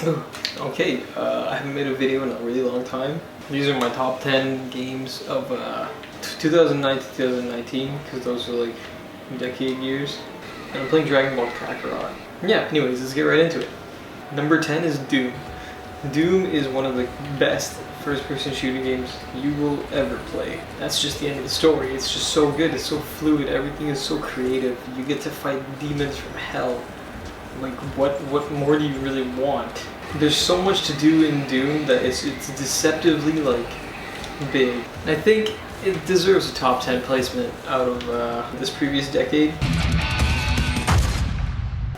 Okay, I haven't made a video in a really long time. These are my top 10 games of 2009 to 2019, because those are like decade years. And I'm playing Dragon Ball Kakarot. Yeah, anyways, let's get right into it. Number 10 is Doom. Doom is one of the best first-person shooting games you will ever play. That's just the end of the story. It's just so good, it's so fluid, everything is so creative. You get to fight demons from hell. Like, what more do you really want? There's so much to do in Doom that it's deceptively, like, big. I think it deserves a top 10 placement out of this previous decade.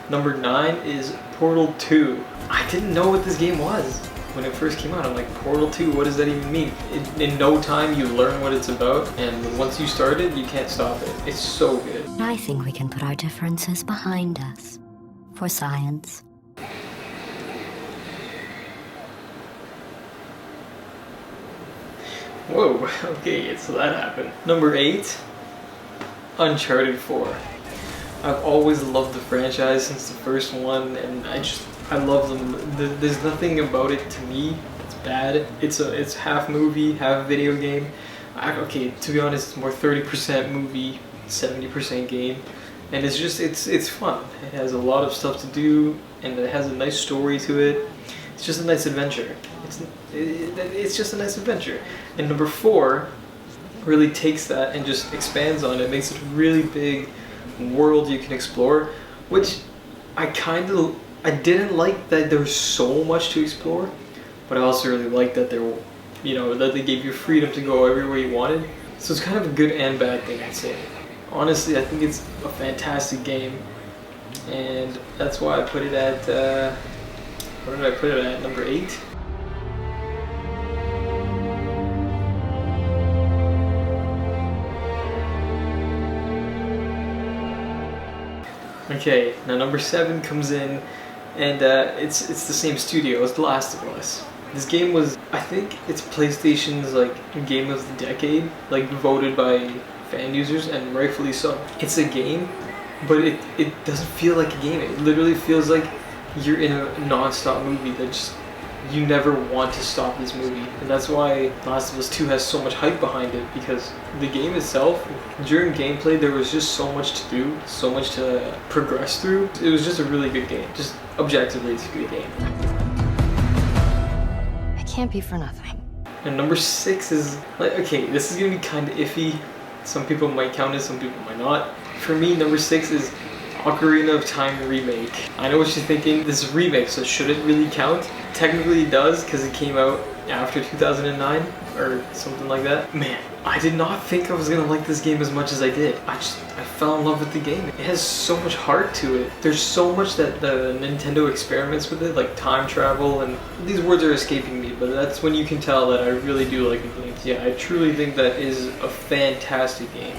Number 9 is Portal 2. I didn't know what this game was when it first came out. I'm like, Portal 2, what does that even mean? In no time you learn what it's about, and once you start it, you can't stop it. It's so good. I think we can put our differences behind us. For science. Whoa, okay, so that happened. Number 8, Uncharted 4. I've always loved the franchise since the first one, and I love them. There's nothing about it to me that's bad. It's half movie, half video game. Okay, to be honest, it's more 30% movie, 70% game. And it's fun. It has a lot of stuff to do, and it has a nice story to it. It's just a nice adventure. It's just a nice adventure. And number 4 really takes that and just expands on it, makes it a really big world you can explore, which I didn't like that there was so much to explore, but I also really liked that that they gave you freedom to go everywhere you wanted. So it's kind of a good and bad thing, I'd say. Honestly, I think it's a fantastic game, and that's why I put it at, where did I put it at? Number 8? Okay, now number 7 comes in, and it's the same studio as The Last of Us. This game was, I think it's PlayStation's like game of the decade, like voted by fan users, and rightfully so. It's a game, but it doesn't feel like a game. It literally feels like you're in a non-stop movie that just, you never want to stop this movie. And that's why Last of Us 2 has so much hype behind it, because the game itself, during gameplay, there was just so much to do, so much to progress through. It was just a really good game. Just objectively, it's a good game. I can't be for nothing. And number 6 is, like, okay, this is gonna be kind of iffy. Some people might count it, some people might not. For me, number 6 is Ocarina of Time remake. I know what you're thinking, this is a remake, so should it really count? Technically it does, because it came out after 2009, or something like that. Man, I did not think I was gonna like this game as much as I did. I fell in love with the game. It has so much heart to it. There's so much that the Nintendo experiments with it, like time travel, and these words are escaping me, but that's when you can tell that I really do like the game. Yeah, I truly think that is a fantastic game.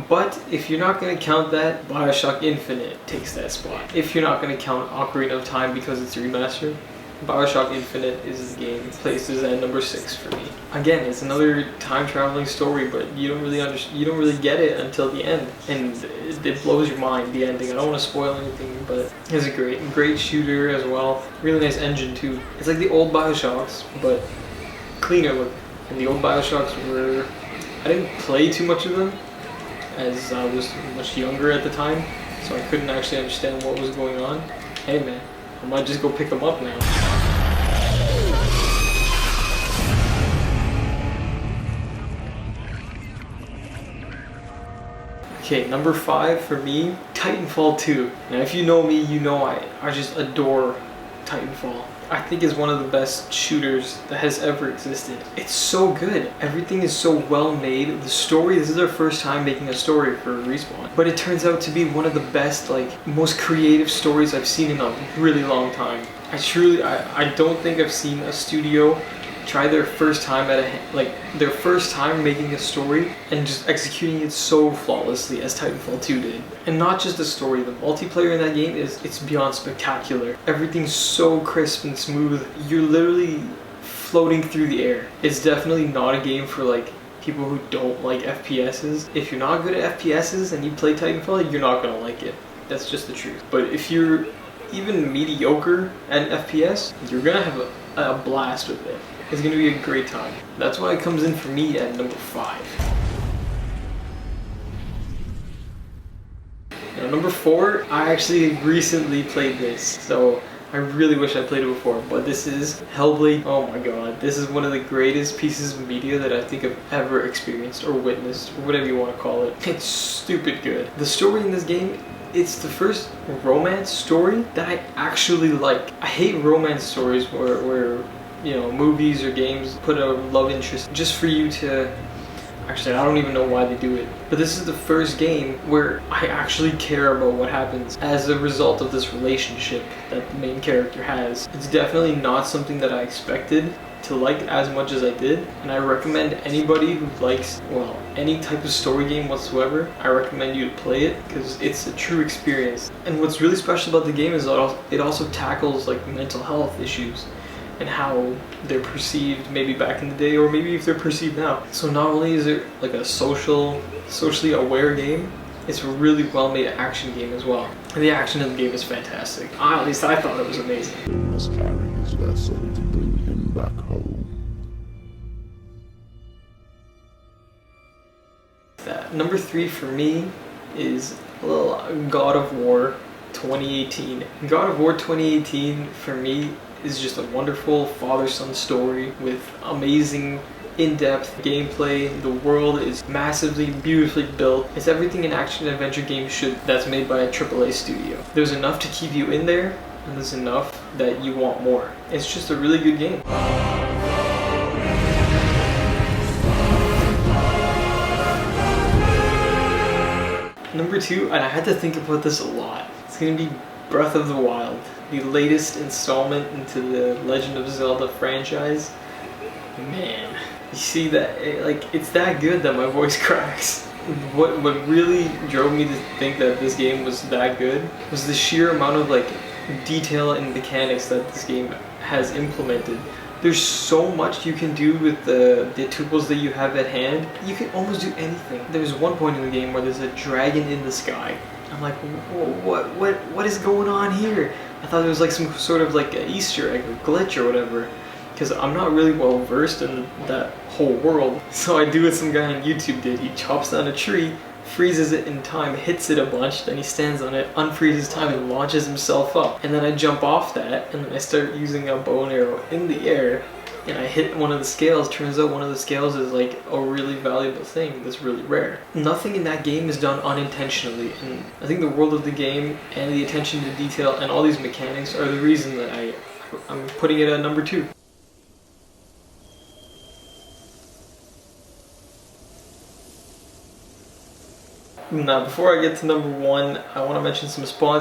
But if you're not going to count that, BioShock Infinite takes that spot. If you're not going to count Ocarina of Time because it's a remaster, BioShock Infinite is the game. It places at number 6 for me. Again, it's another time traveling story, but you don't really get it until the end, and it blows your mind, the ending. I don't want to spoil anything, but it's a great shooter as well. Really nice engine too. It's like the old BioShocks, but cleaner look. And the old BioShocks were, I didn't play too much of them, as I was much younger at the time, so I couldn't actually understand what was going on. Hey man, I might just go pick them up now. Okay, number 5 for me, Titanfall 2. Now if you know me, you know I just adore Titanfall. I think it's one of the best shooters that has ever existed. It's so good. Everything is so well made. The story, this is their first time making a story for Respawn. But it turns out to be one of the best, like, most creative stories I've seen in a really long time. I don't think I've seen a studio try their first time making a story and just executing it so flawlessly as Titanfall 2 did. And not just the story, the multiplayer in that game it's beyond spectacular. Everything's so crisp and smooth. You're literally floating through the air. It's definitely not a game for like people who don't like FPSs. If you're not good at FPSs and you play Titanfall, you're not gonna like it. That's just the truth. But if you're even mediocre at FPS, you're gonna have a blast with it. It's gonna be a great time. That's why it comes in for me at number 5. Now, number 4, I actually recently played this, so I really wish I played it before, but this is Hellblade. Oh my god, this is one of the greatest pieces of media that I think I've ever experienced or witnessed, or whatever you want to call it. It's stupid good. The story in this game, it's the first romance story that I actually like. I hate romance stories where you know, movies or games put a love interest just for you to... Actually, I don't even know why they do it. But this is the first game where I actually care about what happens as a result of this relationship that the main character has. It's definitely not something that I expected to like as much as I did. And I recommend anybody who likes, well, any type of story game whatsoever, I recommend you to play it because it's a true experience. And what's really special about the game is that it also tackles like mental health issues and how they're perceived maybe back in the day, or maybe if they're perceived now. So not only is it like a socially aware game, it's a really well-made action game as well. And the action in the game is fantastic. At least I thought it was amazing. We must carry his vessel to bring him back home. Number 3 for me is God of War 2018. God of War 2018 for me is just a wonderful father-son story with amazing in-depth gameplay. The world is massively, beautifully built. It's everything an action-adventure game should that's made by a AAA studio. There's enough to keep you in there, and there's enough that you want more. It's just a really good game. Number 2, and I had to think about this a lot, it's gonna be Breath of the Wild, the latest installment into the Legend of Zelda franchise. Man, you see that, it's that good that my voice cracks. What really drove me to think that this game was that good was the sheer amount of detail and mechanics that this game has implemented. There's so much you can do with the tools that you have at hand. You can almost do anything. There's one point in the game where there's a dragon in the sky. I'm like, what is going on here? I thought it was like some sort of like an Easter egg or glitch or whatever, because I'm not really well versed in that whole world. So I do what some guy on YouTube did. He chops down a tree, freezes it in time, hits it a bunch, then he stands on it, unfreezes time, and launches himself up. And then I jump off that, and then I start using a bow and arrow in the air, and I hit one of the scales. Turns out one of the scales is like a really valuable thing that's really rare. Nothing in that game is done unintentionally, and I think the world of the game and the attention to detail and all these mechanics are the reason that I'm putting it at number 2. Now, before I get to number 1, I want to mention some I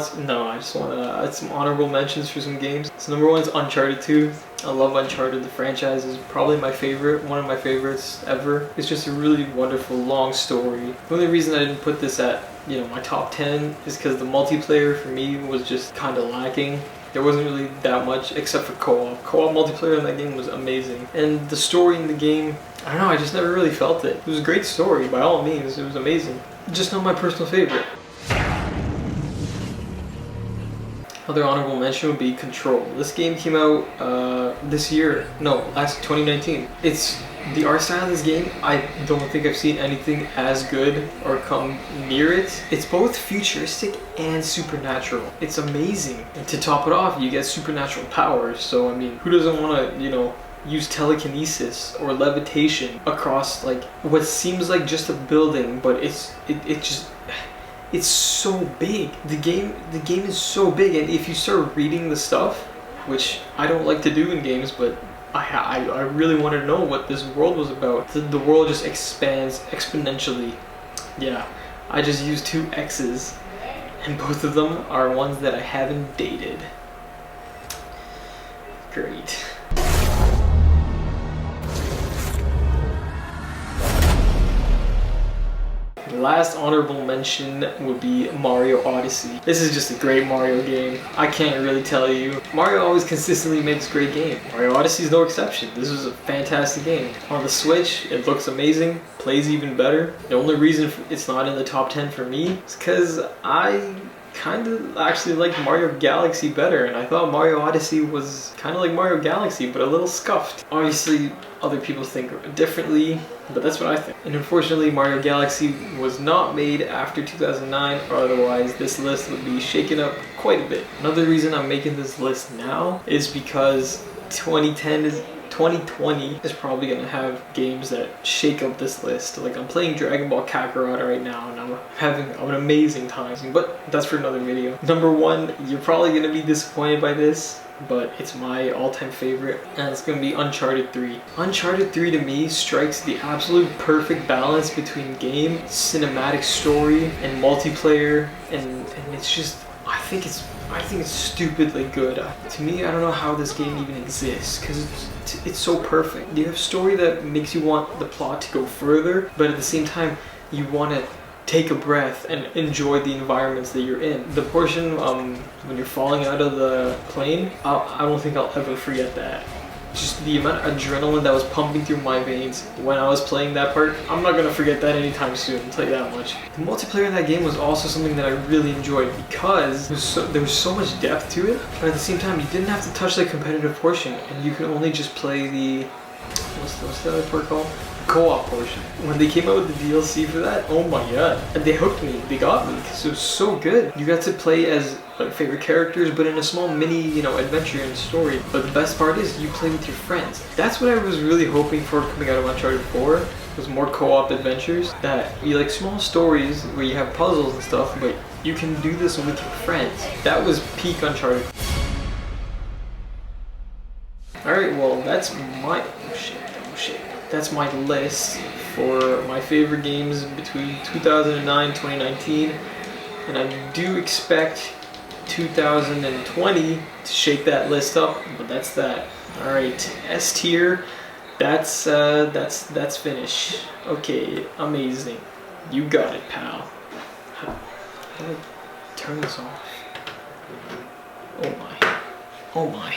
just want to add some honorable mentions for some games. So number 1 is Uncharted 2. I love Uncharted. The franchise is probably my favorite, one of my favorites ever. It's just a really wonderful, long story. The only reason I didn't put this at, my top 10 is because the multiplayer for me was just kind of lacking. There wasn't really that much except for co-op. Co-op multiplayer in that game was amazing. And the story in the game, I don't know, I just never really felt it. It was a great story, by all means, it was amazing. Just not my personal favorite. Other honorable mention would be Control. This game came out this year. No, last 2019. It's the art style of this game. I don't think I've seen anything as good or come near it. It's both futuristic and supernatural. It's amazing. And to top it off, you get supernatural powers. So I mean, who doesn't want to, use telekinesis or levitation across what seems like just a building, but it's so big. The game is so big, and if you start reading the stuff, which I don't like to do in games, but I really wanted to know what this world was about. The world just expands exponentially. Yeah, I just used 2 X's, and both of them are ones that I haven't dated. Great. The last honorable mention would be Mario Odyssey. This is just a great Mario game. I can't really tell you. Mario always consistently makes great games. Mario Odyssey is no exception. This is a fantastic game. On the Switch, it looks amazing, plays even better. The only reason it's not in the top 10 for me is because I kind of actually like Mario Galaxy better, and I thought Mario Odyssey was kind of like Mario Galaxy but a little scuffed. Obviously other people think differently, but that's what I think. And unfortunately Mario Galaxy was not made after 2009, or otherwise this list would be shaken up quite a bit. Another reason I'm making this list now is because 2020 is probably going to have games that shake up this list. Like, I'm playing Dragon Ball Kakarot right now and I'm having an amazing time, but that's for another video. Number 1, you're probably going to be disappointed by this, but it's my all-time favorite, and it's going to be Uncharted 3. Uncharted 3 to me strikes the absolute perfect balance between game, cinematic story, and multiplayer, and it's just, I think it's stupidly good. To me, I don't know how this game even exists, because it's so perfect. You have a story that makes you want the plot to go further, but at the same time, you want to take a breath and enjoy the environments that you're in. The portion when you're falling out of the plane, I don't think I'll ever forget that. Just the amount of adrenaline that was pumping through my veins when I was playing that part, I'm not gonna forget that anytime soon, I'll tell you that much. The multiplayer in that game was also something that I really enjoyed because there was so much depth to it, but at the same time you didn't have to touch the competitive portion, and you could only just play the, what's the other part called? Co-op portion. When they came out with the DLC for that, oh my god. And they hooked me, they got me, because it was so good. You got to play as like favorite characters, but in a small mini, you know, adventure and story. But the best part is you play with your friends. That's what I was really hoping for coming out of Uncharted 4, was more co-op adventures. That you like small stories where you have puzzles and stuff, but you can do this with your friends. That was peak Uncharted. Alright, well that's my, oh shit. That's my list for my favorite games between 2009 and 2019, and I do expect 2020 to shake that list up, but that's that. All right, S tier, that's finish. Okay, amazing. You got it, pal. How do I turn this off? Oh my. Oh my.